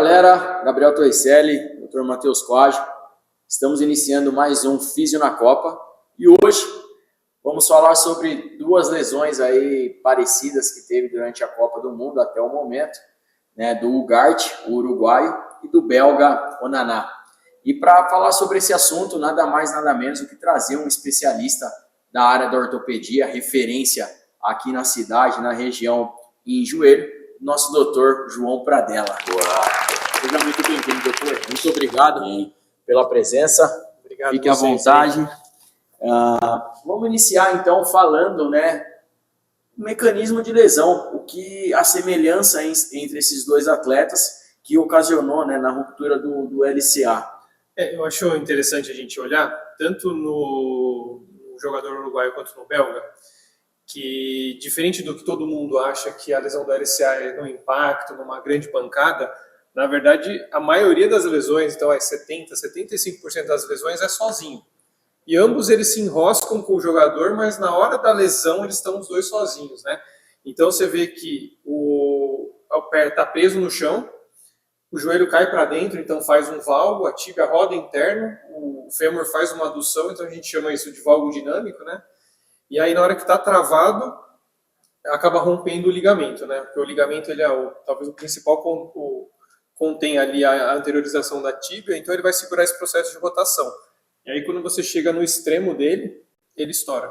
galera, Gabriel Torricelli, Dr. Matheus Coage. Estamos iniciando mais um Físio na Copa e hoje vamos falar sobre duas lesões aí parecidas que teve durante a Copa do Mundo até o momento, né, do Ugarte, o uruguaio, e do belga Onana. E para falar sobre esse assunto, nada mais, nada menos do que trazer um especialista da área da ortopedia, referência aqui na cidade, na região e em joelho, nosso doutor João Pradella. Seja muito bem-vindo, doutor. Muito obrigado pela presença. Obrigado. Fique à vontade. Vamos iniciar então falando, né, o mecanismo de lesão, o que a semelhança entre esses dois atletas que ocasionou, né, na ruptura do LCA. Eu acho interessante a gente olhar tanto no jogador uruguaio quanto no belga, que diferente do que todo mundo acha que a lesão do LCA é no impacto, numa grande pancada, na verdade a maioria das lesões, então 75% das lesões é sozinho. E ambos eles se enroscam com o jogador, mas na hora da lesão eles estão os dois sozinhos, né? Então você vê que o pé está preso no chão, o joelho cai para dentro, então faz um valgo, a tíbia roda interno, o fêmur faz uma adução, então a gente chama isso de valgo dinâmico, né? E aí na hora que está travado, acaba rompendo o ligamento, né? Porque o ligamento ele é talvez o principal, contém ali a anteriorização da tíbia, então ele vai segurar esse processo de rotação. E aí quando você chega no extremo dele, ele estoura.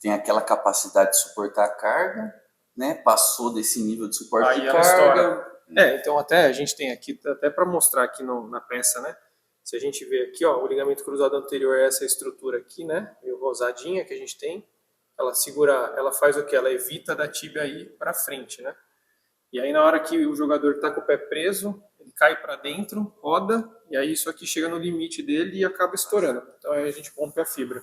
Tem aquela capacidade de suportar a carga, né? Passou desse nível de suporte aí de ela carga. Estoura. Então até a gente tem aqui, até para mostrar aqui na peça, né? Se a gente vê aqui, ó, o ligamento cruzado anterior é essa estrutura aqui, né? Meio rosadinha que a gente tem. Ela segura, ela faz o que? Ela evita da tíbia ir para frente, né? E aí na hora que o jogador está com o pé preso, ele cai para dentro, roda, e aí isso aqui chega no limite dele e acaba estourando. Então aí a gente rompe a fibra.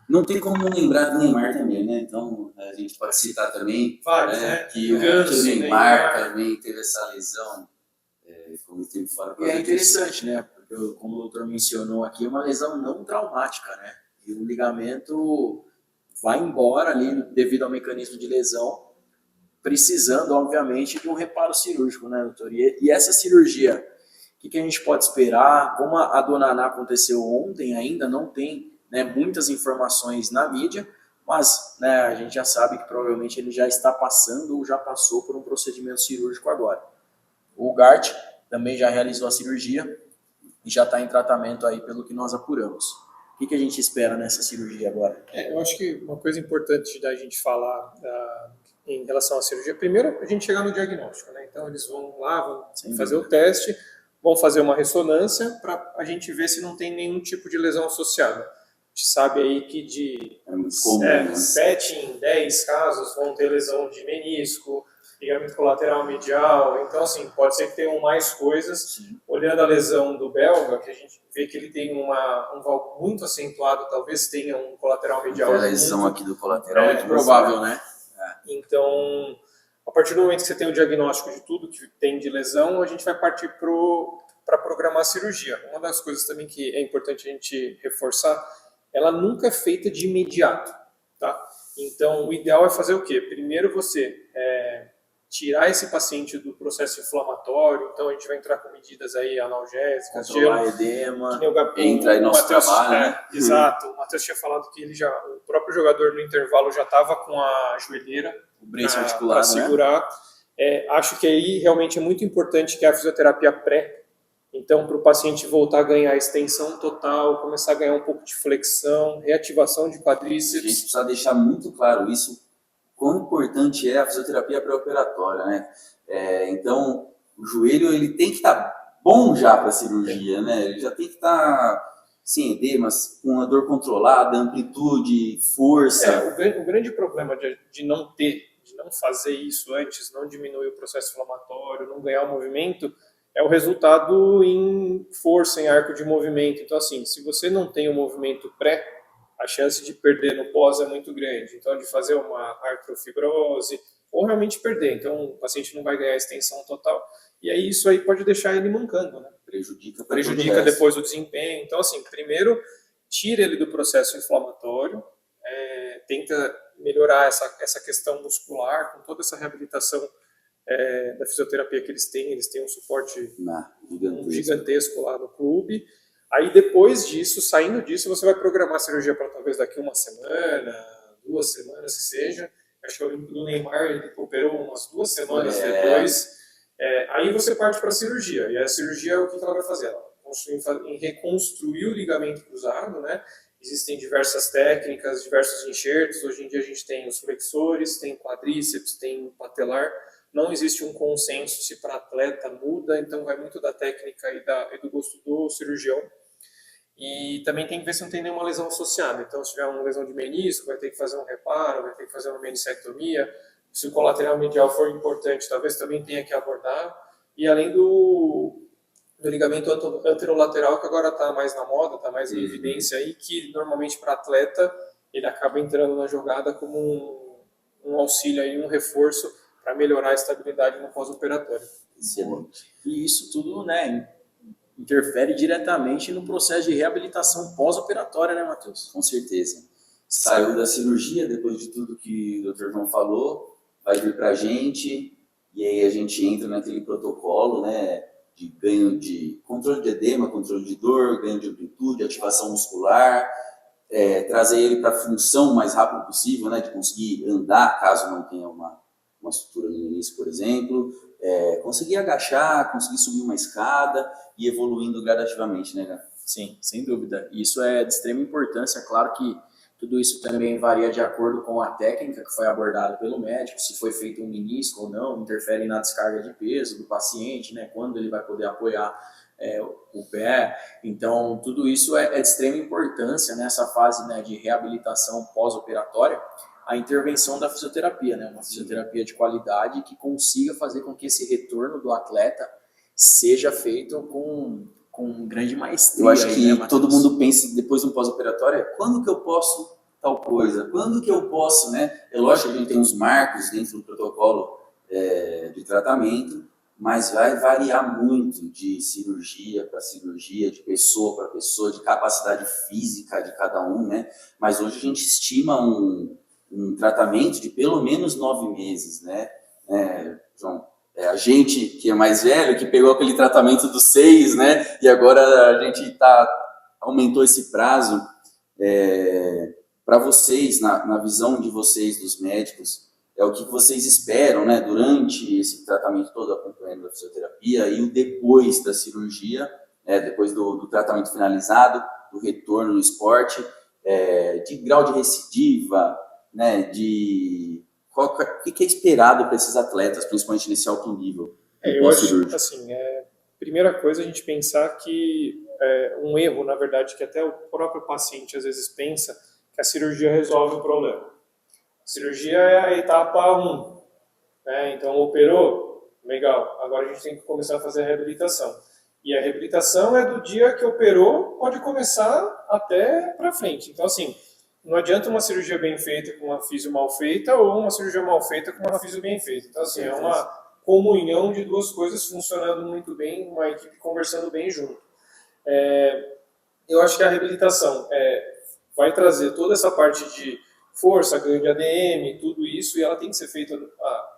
Não tem como lembrar do Neymar também, né? Então a gente pode citar também que o Neymar também teve essa lesão como tempo fora. E é interessante, né? Porque, como o doutor mencionou aqui, é uma lesão não traumática, né? E o ligamento vai embora ali devido ao mecanismo de lesão, precisando, obviamente, de um reparo cirúrgico, né, doutor? E essa cirurgia, o que a gente pode esperar? Como a do Onana aconteceu ontem, ainda não tem, né, muitas informações na mídia, mas, né, a gente já sabe que provavelmente ele já está passando ou já passou por um procedimento cirúrgico agora. O Ugarte também já realizou a cirurgia e já está em tratamento aí pelo que nós apuramos. O que a gente espera nessa cirurgia agora? Eu acho que uma coisa importante da gente falar em relação à cirurgia, primeiro a gente chegar no diagnóstico, né? Então eles vão lá, vão fazer o teste, vão fazer uma ressonância para a gente ver se não tem nenhum tipo de lesão associada. A gente sabe aí que de 7 em 10 casos vão ter lesão de menisco, ligamento colateral medial, então assim, pode ser que tenham mais coisas. Sim. Olhando a lesão do belga, que a gente vê que ele tem um valgo muito acentuado, talvez tenha um colateral medial. A lesão aqui do colateral é muito provável, né? Então, a partir do momento que você tem o diagnóstico de tudo que tem de lesão, a gente vai partir para programar a cirurgia. Uma das coisas também que é importante a gente reforçar, ela nunca é feita de imediato, tá? Então, o ideal é fazer o quê? Primeiro você tirar esse paciente do processo inflamatório, então a gente vai entrar com medidas aí analgésicas, controlar edema, entra aí nosso trabalho, né? Exato, o Matheus tinha falado que o próprio jogador no intervalo já estava com a joelheira, o braço articular, para segurar. Acho que aí realmente é muito importante que a fisioterapia pré, então para o paciente voltar a ganhar extensão total, começar a ganhar um pouco de flexão, reativação de quadríceps. A gente precisa deixar muito claro isso, quão importante é a fisioterapia pré-operatória, né? Então, o joelho ele tem que estar bom já para a cirurgia, né? Ele já tem que estar sem edemas, com a dor controlada, amplitude, força. O grande problema de não fazer isso antes, não diminuir o processo inflamatório, não ganhar o movimento, é o resultado em força, em arco de movimento. Então, assim, se você não tem o movimento pré, a chance de perder no pós é muito grande. Então, de fazer uma artrofibrose ou realmente perder. Então, o paciente não vai ganhar extensão total. E aí, isso aí pode deixar ele mancando, né? Prejudica depois o desempenho. Então, assim, primeiro, tira ele do processo inflamatório, tenta melhorar essa questão muscular com toda essa reabilitação da fisioterapia que eles têm um suporte Gigantesco. gigantesco lá no clube. Aí depois disso, saindo disso, você vai programar a cirurgia para talvez daqui uma semana, 2 semanas que seja. Acho que eu lembro do Neymar, ele operou umas 2 semanas depois. Aí você parte para a cirurgia. E a cirurgia, o que ela vai fazer? Ela reconstruir o ligamento cruzado, né? Existem diversas técnicas, diversos enxertos. Hoje em dia a gente tem os flexores, tem quadríceps, tem patelar. Não existe um consenso se para atleta muda, então vai muito da técnica e do gosto do cirurgião. E também tem que ver se não tem nenhuma lesão associada. Então, se tiver uma lesão de menisco, vai ter que fazer um reparo, vai ter que fazer uma meniscectomia. Se o colateral medial for importante, talvez também tenha que abordar. E além do ligamento anterolateral, que agora está mais na moda, está mais em evidência aí, que normalmente para atleta ele acaba entrando na jogada como um auxílio, aí, um reforço para melhorar a estabilidade no pós-operatório. Excelente. E isso tudo, né, interfere diretamente no processo de reabilitação pós-operatória, né, Matheus? Com certeza. Saiu da cirurgia, depois de tudo que o Dr. João falou, vai vir para a gente, e aí a gente entra naquele protocolo, né, de ganho de controle de edema, controle de dor, ganho de amplitude, ativação muscular, trazer ele para a função o mais rápido possível, né, de conseguir andar, caso não tenha uma sutura no menisco, por exemplo, conseguir agachar, conseguir subir uma escada e evoluindo gradativamente, né, cara? Sim, sem dúvida. Isso é de extrema importância. Claro que tudo isso também varia de acordo com a técnica que foi abordada pelo médico, se foi feito um menisco ou não, interfere na descarga de peso do paciente, né, quando ele vai poder apoiar o pé. Então, tudo isso é de extrema importância nessa fase, né, de reabilitação pós-operatória, a intervenção da fisioterapia, né, uma fisioterapia de qualidade que consiga fazer com que esse retorno do atleta seja feito com grande maestria. Eu acho que né, todo mundo pensa depois do pós-operatório, quando que eu posso tal coisa? Quando que eu posso, né? É lógico que a gente tem uns marcos dentro do protocolo de tratamento, mas vai variar muito de cirurgia para cirurgia, de pessoa para pessoa, de capacidade física de cada um, né? Mas hoje a gente estima um tratamento de pelo menos 9 meses, né? João? A gente que é mais velho, que pegou aquele tratamento dos 6, né? E agora a gente aumentou esse prazo. Para vocês, na visão de vocês, dos médicos, o que vocês esperam, né? Durante esse tratamento todo, acompanhando a fisioterapia e o depois da cirurgia, depois do tratamento finalizado, do retorno no esporte, de grau de recidiva, né? O que é esperado para esses atletas, principalmente nesse alto nível? Eu acho, assim, primeira coisa a gente pensar que um erro, na verdade, que até o próprio paciente às vezes pensa, que a cirurgia resolve o problema. A cirurgia é a etapa 1, né? Então operou, legal, agora a gente tem que começar a fazer a reabilitação. E a reabilitação é do dia que operou, pode começar até para frente. Então, assim, não adianta uma cirurgia bem feita com uma fisio mal feita ou uma cirurgia mal feita com uma fisio bem feita. Então, assim, é uma comunhão de duas coisas funcionando muito bem, uma equipe conversando bem junto. Eu acho que a reabilitação vai trazer toda essa parte de força, ganho de ADM, tudo isso, e ela tem que ser feita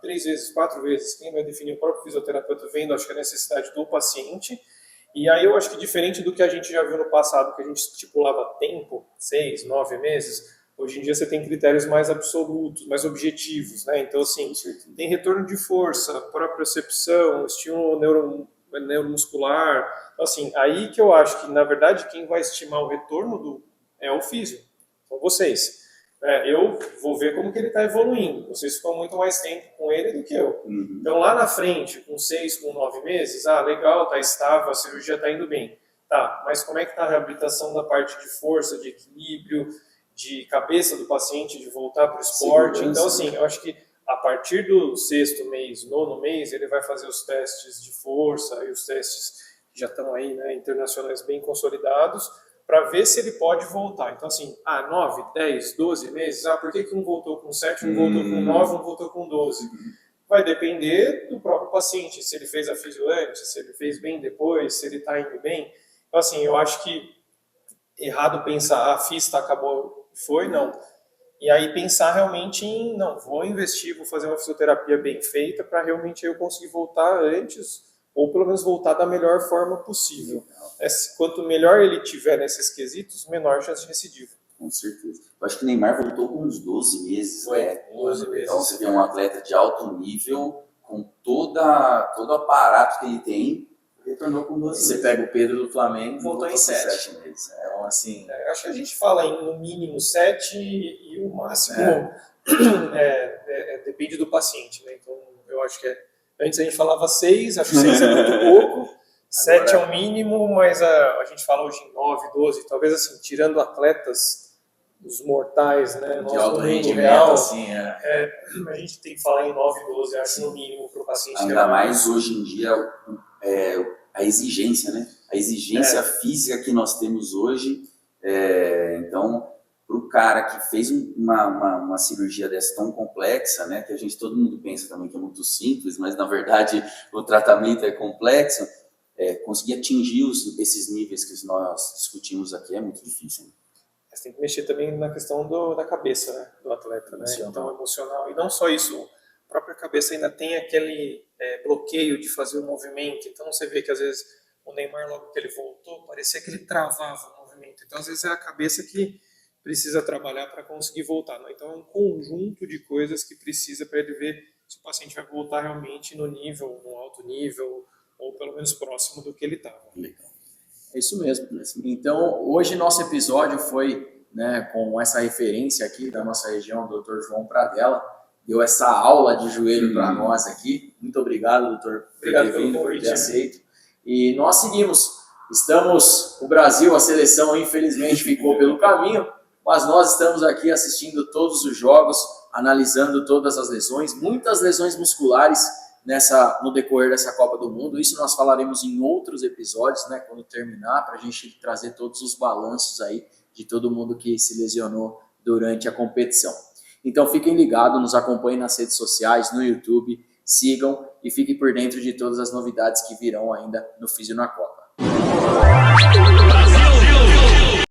3 vezes, 4 vezes. Quem vai definir o próprio fisioterapeuta vendo, acho que a necessidade do paciente. E aí eu acho que diferente do que a gente já viu no passado, que a gente estipulava tempo, 6, 9 meses, hoje em dia você tem critérios mais absolutos, mais objetivos, né? Então, assim, tem retorno de força, propriocepção, estímulo neuromuscular. Então, assim, aí que eu acho que, na verdade, quem vai estimar o retorno é o físio, são vocês. Eu vou ver como que ele está evoluindo. Vocês ficam muito mais tempo com ele do que eu. Uhum. Então, lá na frente, com 6, com 9 meses, legal, está estável, a cirurgia está indo bem. Tá, mas como é que está a reabilitação da parte de força, de equilíbrio, de cabeça do paciente, de voltar para o esporte? Segurança. Então, assim, eu acho que a partir do 6º mês, 9º mês, ele vai fazer os testes de força e os testes que já estão aí, né, internacionais bem consolidados, para ver se ele pode voltar. Então, assim, 9, 10, 12 meses, por que um voltou com 7, um voltou com 9, um voltou com 12? Vai depender do próprio paciente, se ele fez a fisio antes, se ele fez bem depois, se ele está indo bem. Então, assim, eu acho que errado pensar, a fista acabou, não. E aí pensar realmente em, não, vou investir, vou fazer uma fisioterapia bem feita para realmente eu conseguir voltar antes, ou pelo menos voltar da melhor forma possível. Quanto melhor ele tiver nesses quesitos, menor chance de recidiva. Com certeza. Eu acho que o Neymar voltou com uns 12 meses, né? 12 meses. Então você vê um atleta de alto nível, com todo o aparato que ele tem, retornou com 12 Você meses. pega o Pedro do Flamengo, voltou em com 7. meses. Então, assim, Acho que a gente fala em no mínimo 7 e o máximo depende do paciente, né? Então eu acho que antes a gente falava 6, acho que 6 é muito pouco, 7 é o mínimo, mas a gente fala hoje em 9, 12, talvez assim, tirando atletas, os mortais, né? de alto rendimento, real, assim, a gente tem que falar em 9, 12, acho no mínimo para o paciente. Ainda mais hoje em dia a exigência, né? A exigência física que nós temos hoje. Então, para o cara que fez uma cirurgia dessa tão complexa, né? Que todo mundo pensa também que é muito simples, mas na verdade o tratamento é complexo. Conseguir atingir esses níveis que nós discutimos aqui é muito difícil. Né? Você tem que mexer também na questão da cabeça, né, do atleta, né? Então, emocional. E não só isso, a própria cabeça ainda tem aquele bloqueio de fazer o movimento. Então, você vê que às vezes o Neymar, logo que ele voltou, parecia que ele travava o movimento. Então, às vezes é a cabeça que precisa trabalhar para conseguir voltar. Né? Então, é um conjunto de coisas que precisa para ele ver se o paciente vai voltar realmente no alto nível, ou pelo menos próximo do que ele estava. É isso mesmo. Então, hoje nosso episódio foi, né, com essa referência aqui da nossa região, o Dr. João Pradella, deu essa aula de joelho para nós aqui. Muito obrigado, doutor, por ter vindo, por ter aceito. E nós seguimos. O Brasil, a seleção, infelizmente, ficou pelo caminho, mas nós estamos aqui assistindo todos os jogos, analisando todas as lesões, muitas lesões musculares, no decorrer dessa Copa do Mundo. Isso nós falaremos em outros episódios, né, quando terminar, para a gente trazer todos os balanços aí de todo mundo que se lesionou durante a competição. Então fiquem ligados, nos acompanhem nas redes sociais, no YouTube, sigam e fiquem por dentro de todas as novidades que virão ainda no Físio na Copa.